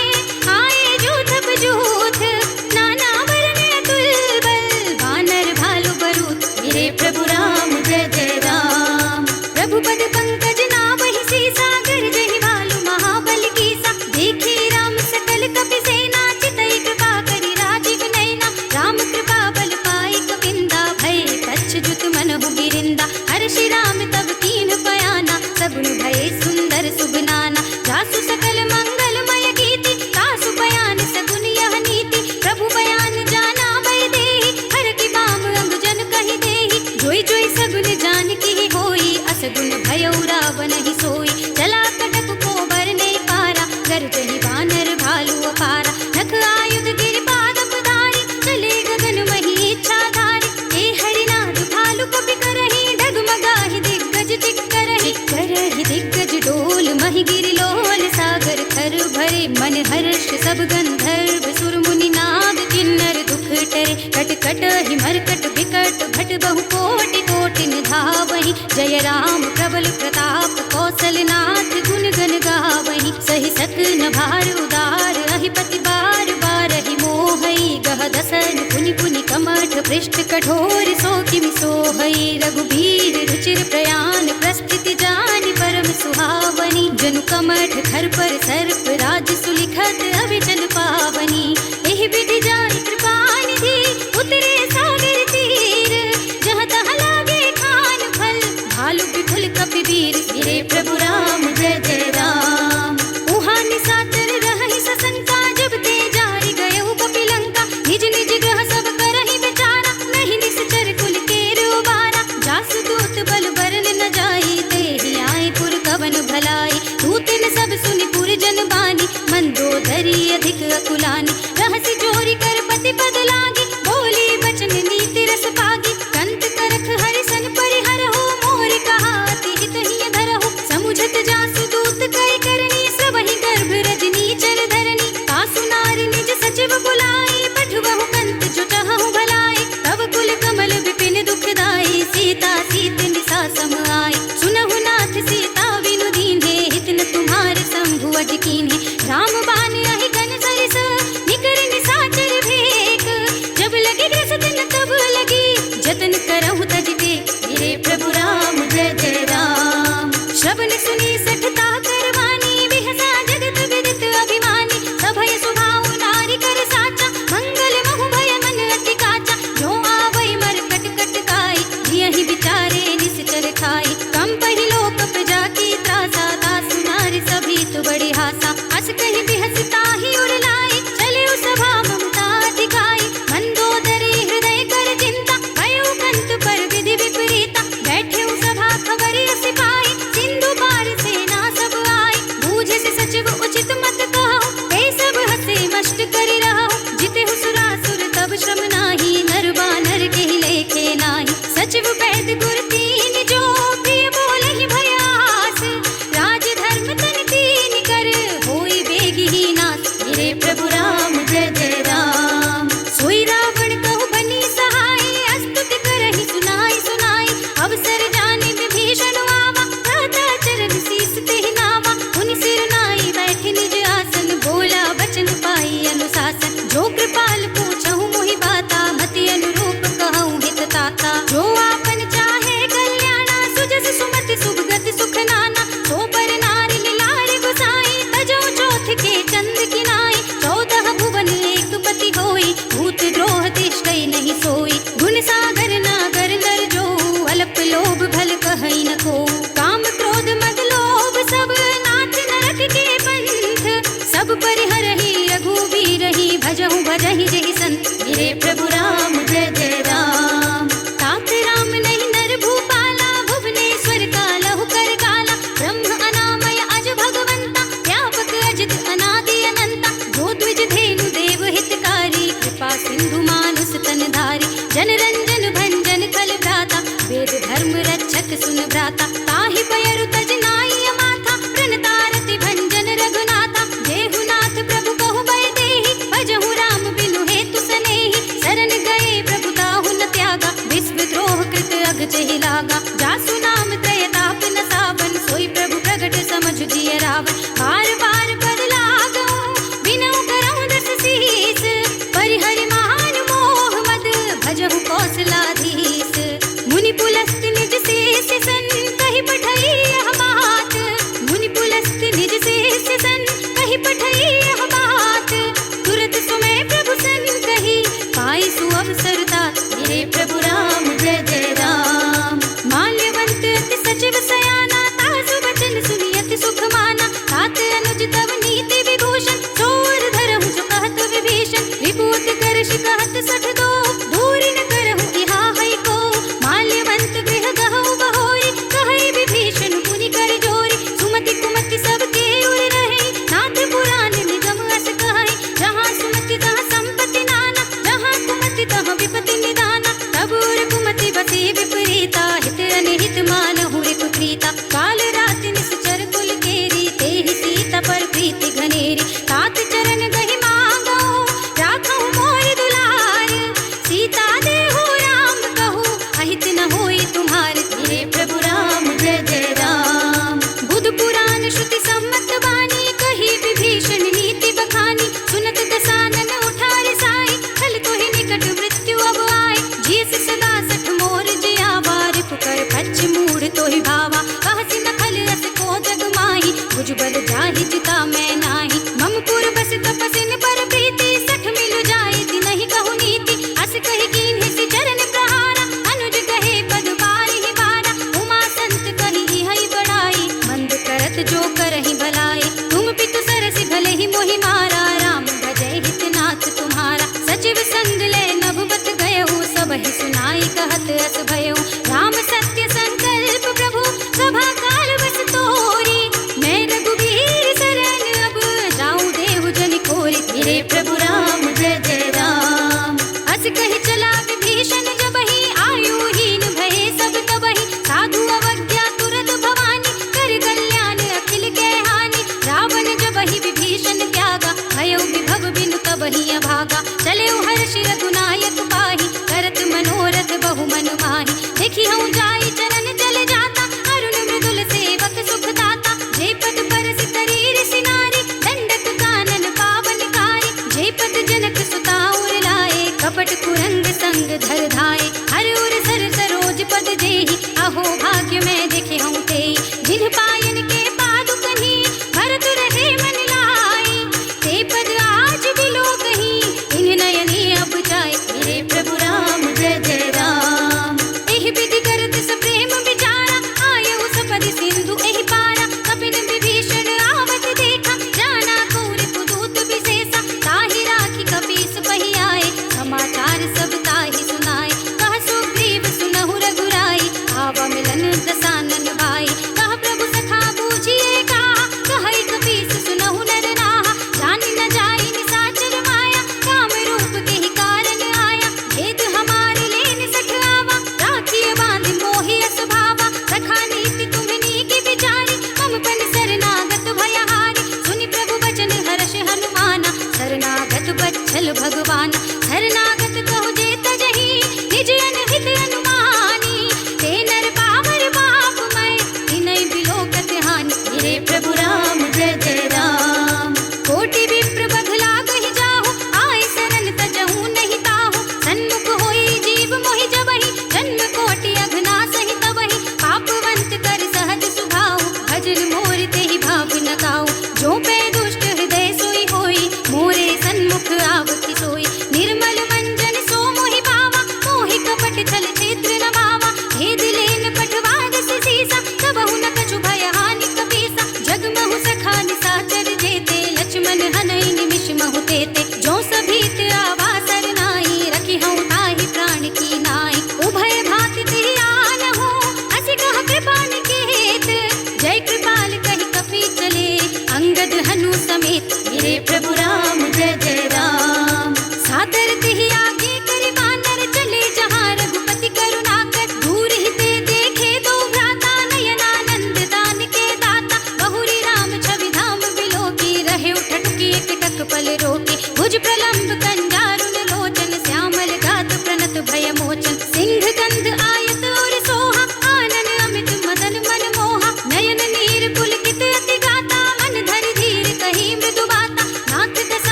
आए जूथ बजूथ, नाना वरन अतुल बल, वानर भालु बरूथ। मेरे प्रभु राम जय जय राम। प्रभु पद पंकज नावहि सीसा, गरजहि भालु महाबल कीसा। देखी राम सकल कपि सेना, चितई कृपा करि राजीव नयना। राम कृपा बल पाई कपिंदा, भय कच्छुत मनहु गिरिंदा। हर्षि राम तब कीन्ह बयाना, सगुन भये सुंदर सुबनाना। जासु सकल मंगलमय गीति, तासु बयान सगुन यह नीति। प्रभु बयान जाना भय देहि, हर की बाम अंग जन कहि देहि। जोई जोई सगुन जान की होई, असगुन भयउ रावण ही सोई। चला कटक को बरने पारा, गरजहि वानर भालु अपारा। नख आयुध गिरि पादप धारी, चले गगन मही इच्छाधारी। हे हरिनाथ भालु कपि करहि, डगमगाहि दिग्गज चिक्करहि। करहि दिग्गज डोल, महि गिरि लोल। सागर थर भरे मन हर्ष, सब गंधर्व सुर मुनि नाग। किन्नर दुख टरे, कट कट हि मरकट बिकट। भट बहु कोटि कोटि निधावहि, जय राम प्रबल प्रताप। कौशलनाथ गुण गण गावहि, सहि सकन भार उदार। अहिपति बार बारहि मोहई, गह दसन पुनि पुनि कमठ। पृष्ठ कठोर सो किमि सोहई, रघुबीर रुचिर प्रयाण। प्रस्थिति जानि परम सुहावनी, जनु कमठ खर पर सर्प। राज सुलिखत अविचल पावनी, एहि विधि जानि कृपा निधि। उतरे सागर तीर, जहाँ तहाँ लागे खान फल। भालु विपुल कपिवीर, मेरे प्रभु राम जय जय राम। उहाँ निशाचर रहहि सशंका, जब ते जारि गयउ कपिलंका। निज निज ग्रह सब करहि विचारा, नहीं निश्चर कुल केर उबारा। जासु दूत बल बरन न जाई, तेहि आए पुर कवन भलाई। दूतन सब सुनि पुर जन बानी, मंदोदरी अधिक अकुलानी। रहसि जोरी कर पति पद लागी, बोली बचन नीति रस पागी। कंत करख हरिसन परिहरहु, मोर कहा अति हित हिय धरहु। समुझत जासु दूत कई करनी, सबहि गर्भ रजनी चर धरनी। तासु नारी निज सचिव बुलाई, पठवहु कंत जो चाहहु भलाई। तब कुल कमल विपिन दुखदाई, सीता सीत निसा सम आई। सुनहु नाथ सीता बिनु दीन्हे, हित न तुम्हारे शंभु अज कीन्हे। राम बान अहि गन सरिस, निकर निशाचर भेक। जब लगी ग्रस दिन तब लगी, जतन करहु तज टेक। मेरे प्रभु राम जय जय राम। श्रवण सुनी सठता करवानी, बिहसा जगत विदित अभिमानी। सभय सुभाव नारी कर साचा, मंगल महु भय मन अति काचा। जो आवै मर कट कट काई, जियहि विचारे निश्चर खाई। कंपहि लोक प्रजा की त्रासा, तासु नारी सभी तु बड़ी हासा। हस कहि बिहस ताहि उर लाई, चले सभा ममता दिखाई। मंदोदरी हृदय कर चिंता, भयउ कंत पर विधि विपरीता। बैठे सभा खबर अस पाई, सिंधु पार सेना सब आई। बूझे से सचिव उचित मत कहु, ते सब हसे मष्ट करि रहु। जिते सुरासुर तब श्रम नाही, नर बानर के ही लेखे नाही। सचिव वैद गुर तीन जो, प्रिय बोलहि भयास। राज धर्म तन तीन कर, होई बेगी ही नास। मेरे प्रभु राम जय जय राम। सोई रावण कहु बनी सहाय, अस्तुति करहि सुनाई सुनाई। अवसर जानि विभीषण आवा, भ्राता चरण शीस तेहि नावा। उनि सिर नाई बैठे निज आसन, बोला वचन पाई अनुशासन। जो कृपाल पूछहु मोहि बाता, मति अनुरूप कहूँ हित ताता। जो आपन चाहे कल्याणा, सुजस सुमति सुभगति सुख नाना। सो पर नारी लारि गुसाई, तजौ चौथ के चंद किनाई। 14 भुवन एक पति होई, भूत द्रोह तिष्ठै नहीं सोई। गुण सागर नागर नर जो, अल्प लोभ भल कहै न को। काम क्रोध मद लोभ सब, नाथ नरक के पंथ। सब परिहरहि रघुवीरहि, भजहु भजहि जहि संत। मेरे प्रभु राम जय जय राम। तात राम नहीं नर धर्म रक्षक सुन भ्राता, ताहि पयरु तज नाई माथा, प्रणतारति भंजन रघुनाथा। जेहुनाथ प्रभु कहु बय देहि, भजहु राम बिनु हेतु सनेहि। शरण गए प्रभु ताहु न त्यागा, विश्व द्रोह कृत अघ चहि लागा। जासु नाम त्रय ताप न सावन, सोई प्रभु प्रगट समझ जिय रावण। बार बार पद लागऊं, बिनऊ करऊं दस सीस, परिहरि मान मोह मद, भजहु कौशलाधीश। मुनि पुलस्त निज शेष सन, कहि पठई यह बात। मुनि पुलस्त निज शेष सन, कहि पठई यह बात। तुरत सुमय प्रभु सन कही, पाई सुअवसर तात। हे प्रभु राम जय जय राम। माल्यवंत अति सचिव सयाना, तासु वचन सुनि अति सुख माना। तात अनुज तव नीति विभूषण, चोर धरहु जो कहत विभीषण। विभूति करश कहत सठ दो, दूरि न करहु इहा है को। माल्यवंत गृह गहु बहोरी, कहई विभीषण पुनि कर जोरी। सुमति कुमति सबके उर रहे, नाथ पुराण निगम अस कहई। जहाँ सुमति तहाँ संपत्ति नाना, जहाँ कुमति तहाँ विपत्ति निदाना। तब उर कुमति बसे विपरीता, हित अनिहित मानहु रिपु प्रीता। काल राति निश्चर कुल केरी, तेहि सीता पर प्रीति घनेरी। तात चरण गहि मांगो, राखहु मोर दुलार। सीता देहु राम कहू, अहित न होई तुम्हार। हे प्रभु राम जय जय राम। बुध पुराण श्रुति सम्मत वाणी, कही विभीषण नीति बखानी। सुनत दसानन उठारे साई, खल तोहि निकट मृत्यु अब आए। जियस सदा सठ मोर जियावा, रिपुकर फच मूढ़ तोहि भावा। कहसि न खल रस को जग माही, भुजबल जाहि जिता मैं नाही। मम पुर बस तपसिन पर प्रीति, सठ मिलु जाए तिनहि कहु नीति। अस कहि कीन्हि चरण प्रहारा, अनुज कहे पद बारिहि बारा। उमा संत कहि इहै बड़ाई, मंद करत जो करहि भलाई। तुम पितु सरसि भले ही मोहि मारा, राम भजै हित नाथ तुम्हारा। सचिव संग ले नभुबत गयहु, सबहि सुनाई कहत अस भयउ। राम सत्य संकल्प प्रभु, सभा काल बस तोरी। मैं रघुबीर शरण अब, जाऊं देहु जनि खोरी। हे प्रभु राम जय जय राम। अस कहि चला विभीषण जबहि, आयुहीन भये सब तबहि। साधु अवज्ञा तुरत भवानी, कर कल्याण अखिल के हानि। रावण जबहि विभीषण त्यागा, भयउ विभव बिनु तबहि अभागा। चलेउ हर्षि रघुनायक पाहि, करत मनोरथ बहु मन माहि। देखि हूँ जाई चरण चल जाता, अरुण मृदुल सेवक सुख दाता। जे पद परस करी ऋषि नारी, दंडक कानन पावनकारी। जे पद जनक सुता उर लाए, कपट कुरंग संग धर धाये। हर उर सर सरोज पद जेहि, अहो भाग्य मैं देखे हूँ तेई। जिन पायन के पादुकहि, भरत रहे मन लाई। ते पद आज बिलो कहीं, इन नयनी अब जाए। हे प्रभु राम जय जय राम। एहि विधि करत सप्रेम विचारा, आयहु सपदि सिंधु एहि पारा। कपिन विभीषण आवत देखा, जाना कौर पुदूत विशेषा। ताहि राखी कपीस पहि आए, समाचार सब ताहि सुनाए। कह सुग्रीव सुनहु रघुराई, आवा मिलन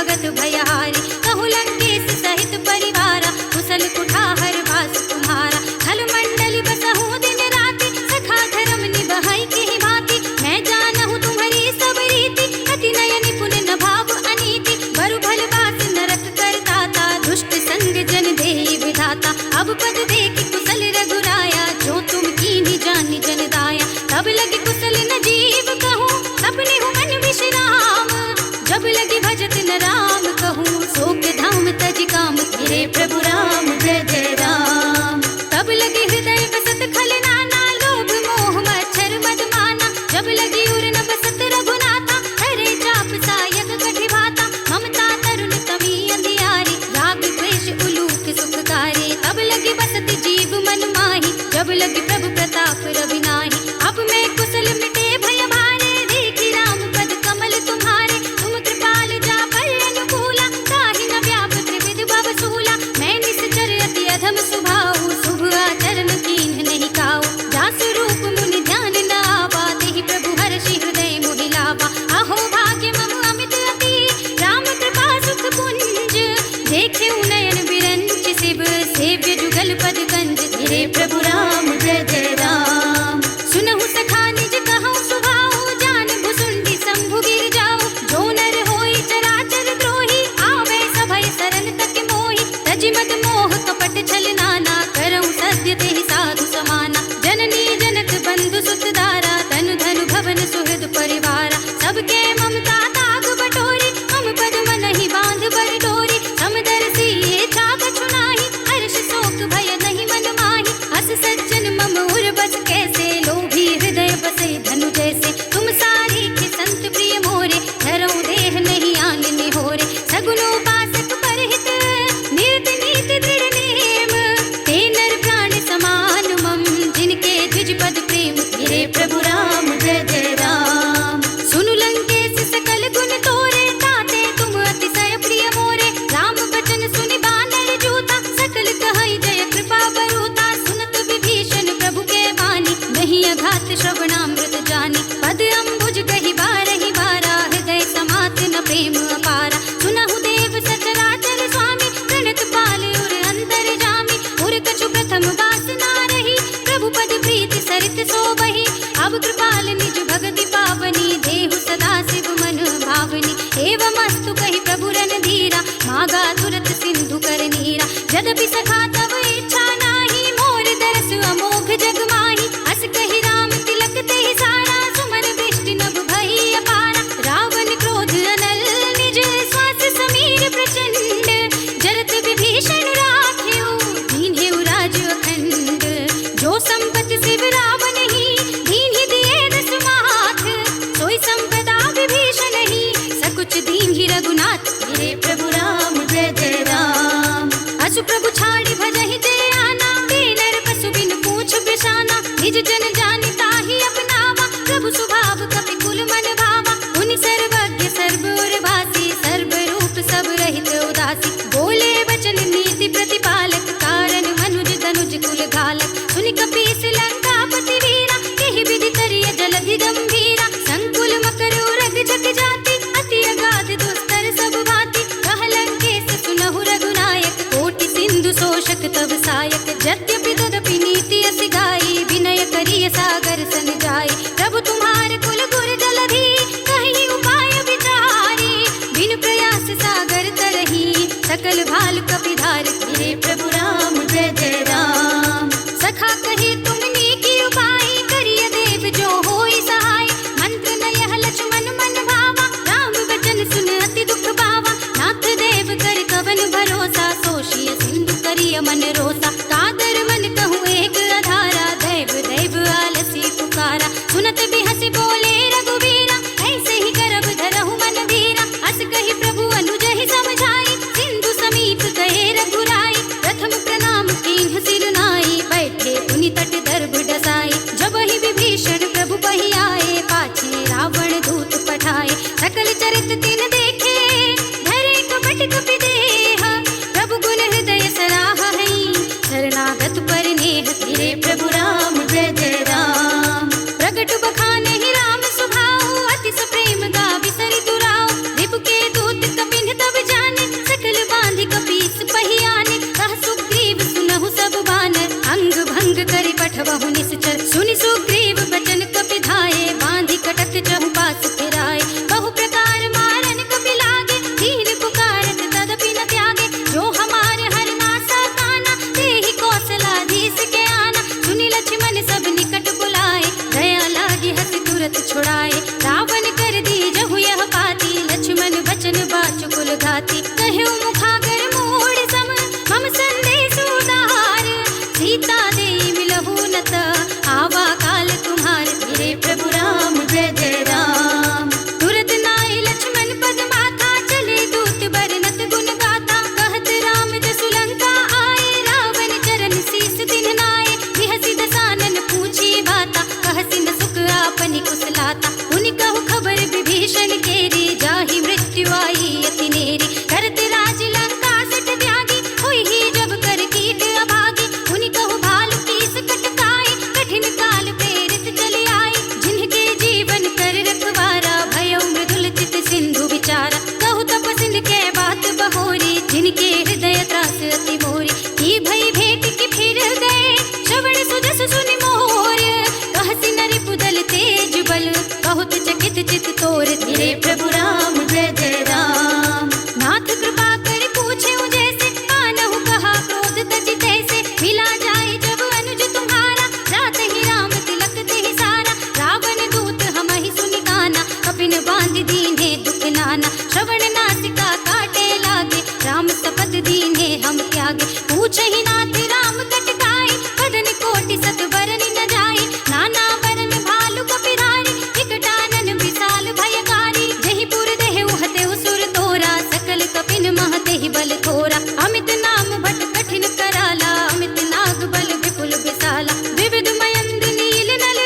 भगत भयहारी। कहु लंकेश सहित परिवारा, कुशल कुठार वास तुम्हारा। खल मंडल बसहु दिन राति, सखा धर्म निबहै केहि भांति। मैं जानहु तुम्हारी सब रीति, अति नय निपुण न भाव अनीति। बरु भल बास नरक करताता, दुष्ट संग जन देहि विधाता। अब पद देखि कुशल रघुराया, जो तुम कीन्ही जानि जन दाया। तब लगे कुशल न जीव कहूँ, सपने हो मन विश्राम। जब लगे भजत न राम कहूँ, शोक धाम तज काम। तेरे प्रभु राम जय जय राम। तब लगे हृदय बसत खल नाना, लोभ मोह मच्छर मद माना। जब लगी उर न बसत रघुनाथा, हरे चाप सायक कठि भाता। ममता तरुण तमी अंधियारी, राग द्वेष उलूक सुखकारी। तब लगी बसत जीव मन माही, जब लगी प्रभु प्रताप रवि नाही। अब मैं कुशल मिटे भय भारे, देखी राम पद कमल तुम्हारे। तुम कृपाल जा पर अनुकूला, ताहि न व्याप त्रिविध भव सूला। मैं निश्चर अति अधम स्वभाव, शुभ आचरण कीन्ह नहीं काऊ। जासु रूप मुनि ध्यान न आवा, तेहि प्रभु हर्षि हृदय मोहि लावा। अहो भाग्य मम अमित अति, राम कृपा सुख पुंज। देखे नयन बिरंच शिव, सेव्य जुगल पद कंज। तेरे प्रभु राम जय जय राम। सुनहु सखा निज कहूँ सुभाऊ, जान भुसुंडी शंभु गिर जाऊ। जो नर होई चराचर द्रोही, आवे सभय सरन तक मोहि। तज मद मोह कपट छल नाना, करऊँ सत्य तेहि साधु समाना। जननी जनक बंधु सुत दारा, तनु धनु भवन सुहृद परिवारा। सबके ममता ताग बटोरी, मम पद मनहि बांध बर डोरी। समदर्शी ये छाग छुनाहि, हर्ष शोक भय नहीं मन माहि। हस सज्जन मम उर बस कैसे, लोभी हृदय बसे धनु जैसे। तुम सारी के संत प्रिय मोरे, धरऊँ देह नहीं आन निहोरे। सगुनोपासक परहित, नियत नीति दृढ़ नेम। ते नर प्राण समान मम, जिनके द्विज पद प्रेम। तेरे प्रभु राम जय जय राम। सुनु लंकेश सकल गुण तोरे, ताते तुम अतिशय प्रिय मोरे। राम बचन सुनि बानर जूता, सकल कहै जय कृपा बरूता। सुनत विभीषण प्रभु के बानी, नहीं अघात श्रवणामृत जानी। पद अम्बुज कहि बारहि बारा, हृदय समात न प्रेम अपारा। सुनहु देव सचराचर स्वामी, प्रणत पाल उर अंतर जामी। उर कछु प्रथम वासना रही, प्रभु पद प्रीति सरित सोबहि। अब कृपाल निज भगति पावनी, देहु सदा शिव मन भावनी। एवमस्तु कहि प्रभु रणधीरा, मागा तुरत सिंधु कर नीरा। यद्यपि सखा तब इच्छा नाही, मोर दरस अमोघ जग माही। हस कहि राम तिलक तेहि सारा, सुमन वृष्टि नभ भई अपारा। रावण क्रोध अनल निज, श्वास समीर प्रचंड। जरत विभीषण राखेउ, दीन्हेउ राज अखंड। जो संपत शिव रावण ही, दीन्हि दिए दस माथ। सोई संपदा विभीषण ही, सकुच दीन्हि रघुनाथ। तेरे प्रभु राम जय जय राम। असु प्रभु छाड़ी भजहि जय आना, नर पशु बिन पूछ बिसाना। निज जन जानि ताहि अपनावा, प्रभु स्वभाव कपि कुल मन भावा। मुनि सर्वज्ञ सर्व उर भासी, सर्व रूप सब रहित उदासी। बोले वचन नीति प्रतिपालक, कारण मनुज तनुज कुल घालक। सुनि कपीस लंकापति वीरा, एहि विधि करिय जलधि गंभीरा। संकुल मकर उरग जग जाति, अति अगाध दुस्तर सब भांति। कह लंकेश सुनहु रघुनायक, कोटि सिंधु शोषक तव सायक। यद्यपि तदपि नीति असि गाई, विनय करिय सागर सन जाई। प्रभु तुम्हार कुल गुर जलधि, कहीं उपाय विचारी। बिन प्रयास सागर तरही, सकल भाल कपिधार। तेरे प्रभु राम जय जय राम। सखा कही तुमने की उपाय, करिय देव जो होई सहाय। मंत्र नयह लक्ष्मण मन भावा, राम वचन सुन अति दुख पावा। नाथ देव कर कवन भरोसा, सोषिय सिंधु करिय मन रोसा। कादर मन कहूँ एक अधारा, दैव दैव आलसी पुकारा। सुनत भी हंसी बोले रघुवीरा, ऐसे ही करब धरहु मन धीरा। हस कही प्रभु अनुज ही समझाई, सिंधु समीप गए रघुराई। प्रथम प्रणाम कीन्ह सिर नाई, बैठे पुनि तट दर्भ डसाई। जब ही विभीषण प्रभु बहि आए, पाछे रावण दूत पठाए। सकल चरित तिन देखे, धरे कपट कपि देह। प्रभु गुण हृदय सराहा हई, शरणागत पर नेह। तेरे प्रभु राम जय जय राम। प्रगट बखाने ही राम स्वभाव, अति सप्रेम गा बिसरि दुराव। रिपु के दूत कपिन तब भंग करी पठवहु निश्चर, सुनि सुग्रीव बचन कपि धाये, बांधि कटक चहु पास फिराए। बहु प्रकार मारन कपि लागे, दीन पुकारत तदपि न त्यागे। जो हमारे हर नासा काना, तेहि कौशलाधीश के आना। सुनि लक्ष्मण सब निकट बुलाए, दया लागी हसि तुरत छुड़ाए। रावण कर दी जहु यह पाती, लक्ष्मण बचन बाचुकुल घाती। कह्यो मुखागर मोड़ सम, मम संदेश उदार। सीता दे मिलहु नत, आवा काल तुम्हार। धीरे प्रभु राम जय जय राम। तुरत नाई लक्ष्मण पद माथा, चले दूत बरनत गुण गाथा। कहत राम जसु लंका आए, रावण चरण शीस दिन नाए। बिहसि दसानन पूछी बाता, कहसि न सुख आपनि कुशलाता। उनि कहु खबर विभीषण केरी, जाहि मृत्यु आई अति नेरी। करत राज लंका सठ त्यागी, होई जब कर कीट अभागी। उनि कहु भालु कीस कटकाए, कठिन काल प्रेरित चले आए। जिनके जीवन कर रखवारा, भयउ मृदुल चित सिंधु विचारा। कहु तपसिन के बात बहोरी, जिनके हृदय त्रास अति मोरी। की भई भेंट की फिर गए, श्रवण सुजस सुनि मोर। कहसि नरि पुदल तेज बल, बहुत चकित चित तोर। धीरे प्रभु राम जय जय राम। नाथ कृपा कर पूछे जैसे, कानहु कहा क्रोध तजि तैसे। मिला जाए जब अनुज तुम्हारा, जात ही राम तिलक तेहि सारा। रावण दूत हमहि सुनि काना, कपिन बांधि दीन्हे दुख नाना। श्रवण नासिका काटे लागे, राम शपथ दीन्हे हम त्यागे। पूछहि नाथ राम कटकाए, बदन कोटि सत बरनि न जाए। नाना बरन भालु कपिरारी, विकटानन विशाल भयकारी। जहि पुर देहु हतेउ सुर तोरा, सकल कपिन महतेहि बल थोरा। अमित नाम भट कठिन कराला, अमित नाग बल विपुल विशाला। विविध मयंद नील नल,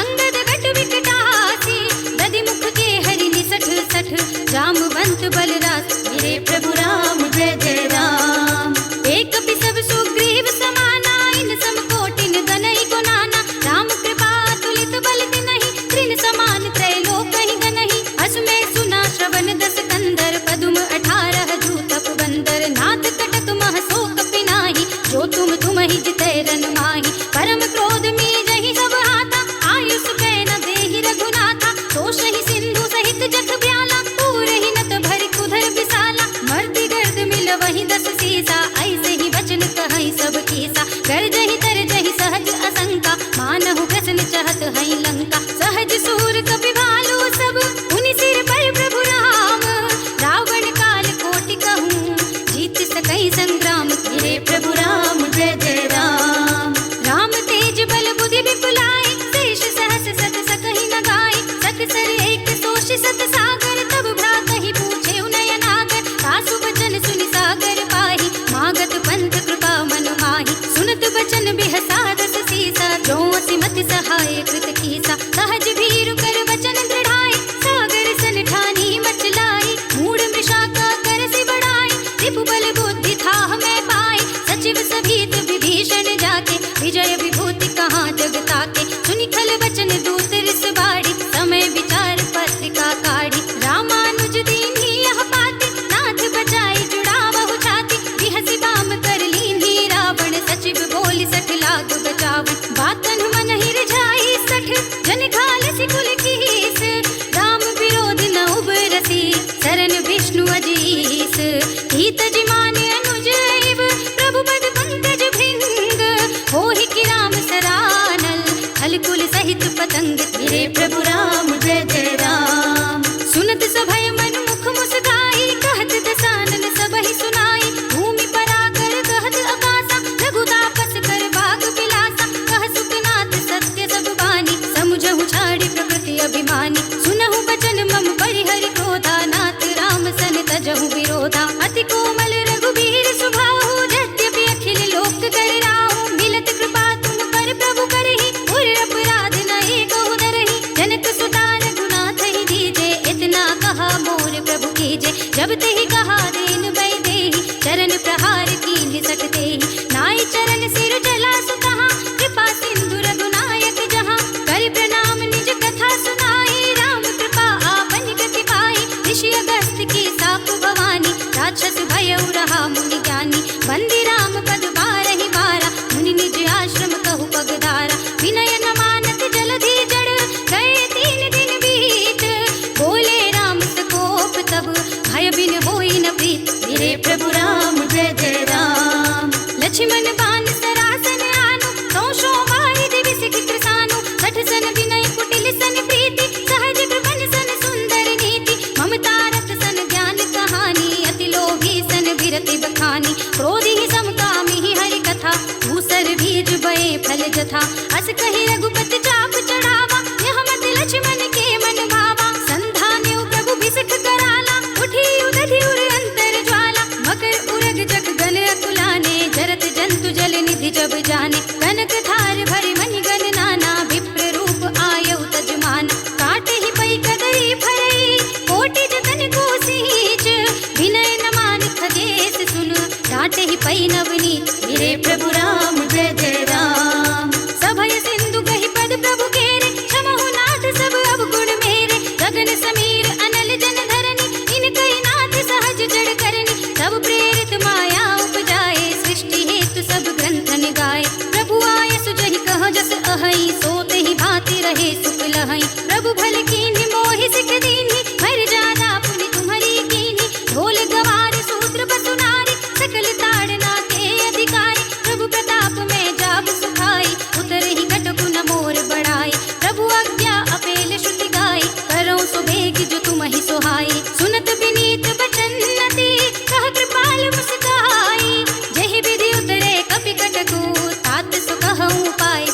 अंगद गट विकटासी। दधि मुख के हरि निसठ सठ, जामवंत बलरास। मेरे प्रभु राम जय जय राम। एक कपि सब सुग्रीव समाना, इन सम कोटिन गनई गुनाना। राम कृपा तुलित बल तिनहि, तृण समान त्रैलोक ही गनहि। अस में सुना श्रवण दस कंदर, पदुम 18 जूतप बंदर। नाथ कटक मह सो कपि नाही, जो तुम ही जितै रन माही। परम क्रोध में जहि सब हाथा, आयुष कै न देहि रघुनाथा। तोषहि सिंधु सहित जथ ब्याला, पूरहि नत भरि कुधर विशाला। मर्दि गर्द मिल वही 10 सीसा, ऐसे ही वचन कहै सब कीसा। गर्जहि तरजहि सहज असंका, मानहु ग्रसन चहत हई लंका। सहज सूर कपि भालु सब, उनि सिर पर प्रभु राम। रावण काल कोटि कहूँ, जीत सकै संग्राम। धीरे प्रभु राम जय जय राम। राम तेज बल बुद्धि विपुलाए, शेष सहस सत सकहि न गाए। सकसर एक सोष सत सागर, तब भ्रातहि पूछे नयनागर। सासु बचन सुनि सागर पाहि, मागत पंथ कृपा मन माहि। सुनत बचन बिहसा दस सीसा, जो असिमति सहाय कृत कीसा। सहज भीरु कर वचन दृढ़ाए, सागर सन ठानी मचलाई। मूढ़ मृषा का करसि बढ़ाए, रिपु बल बुद्धि थाह में पाए। सचिव सभीत विभीषण जाके, विजय विभूति कहाँ जग ताके। सुनि खल वचन दूत रिस बाड़ी, समय विचार पत्रिका काढ़ी। रामानुज दीन्ही यह पाती, नाथ बचाई जुड़ावहु छाती। बिहसि बाम कर लीन्ही रावण, सचिव बोलि सठ लाग बचावन। बातन मन ही रिझाई सठ, जन घाल सिकुल कीस। राम विरोध न उबरसी, शरण विष्णु अजीस। हित जिमान अनुज एव, प्रभु पद पंकज भृंग। होहि कि राम सरानल, खल कुल सहित पतंग। मेरे प्रभु राम जय जय राम। सुनत सभय मन मुख मुस्काई, कहत दसानन सबहि सुनाई। भूमि पराकर कहत आकाशा, लघु तापस कर बाग बिलासा। कह सुखनाथ सत्य सब बानी, समुझहु छाड़ी प्रकृति अभिमानी। सुनहु बचन मम परिहरि क्रोधा, नाथ राम सन तजहु विरोधा। अति कोमल रघुबीर सुभाहु, यद्यपि अखिल लोक कर राहु। मिलत कृपा तुम कर प्रभु करहि, उर अपराध न एको धरहि। जनक सुता रघुनाथ ही दीजे, इतना कहा मोर प्रभु कीजे। जब तेहि कहा देन भय देहि, चरण प्रहार कीन्हि सठ तेहि। नाई चरण सिर जला सुतहाँ, कृपा सिंधु रघुनायक जहाँ। कर प्रणाम निज कथा सुनाई, राम कृपा आपन गति पाई। ऋषि अगस्त्य की साप भवानी, राक्षस भयउ रहा मुनि ज्ञानी। बंदी राम पद बारहि बारा, मुनि निज आश्रम कहु फल बीज बए फल जथा। अस कहि रघुपति चाप चढ़ावा, यह मत लक्ष्मण के मन भावा। संधान्यो प्रभु बिसख कराला, उठी उदधि उर अंतर ज्वाला। मकर उरग जग गण अकुलाने, जरत जंतु जल निधि जब जाने। कनक थार भरि मनि गण नाना, विप्र रूप आयउ तजमान। काटे ही पै कदरी भरई, कोटि जतन को सींच। विनय न मान खगेश सुन, डांटे ही पै नवनीत। मेरे प्रभु राम जय जय राम। सभय सिंधु कहि पद प्रभु केरे, क्षमहु नाथ सब अवगुण मेरे। गगन समीर अनल जन धरनी, इनकहि नाथ सहज जड़ करनी। तब प्रेरित माया उपजाए, सृष्टि हेतु सब ग्रंथन गाए। प्रभु आय सुजहि कह जस अहै, सोते ही भांति रहे सुख लहै। प्रभु भल कीन्हि मोहि सिख दीन्हि, मर जाना पुनि तुम्हरी कीन्हि। ढोल गवार सूत्र बसु नारी, सकल ताड़ना के अधिकारी। प्रभु प्रताप में जाब सुखाई, उतरहि कटकु न मोर बढ़ाई। प्रभु आज्ञा अपेल श्रुति गाई, करौ सो बेग जो तुमहि सोहाई। सुनत विनीत बचन नति, कह कृपाल मुस्काई। जहि विधि उतरे कपि कटकु, तात सो कहउँ पाए।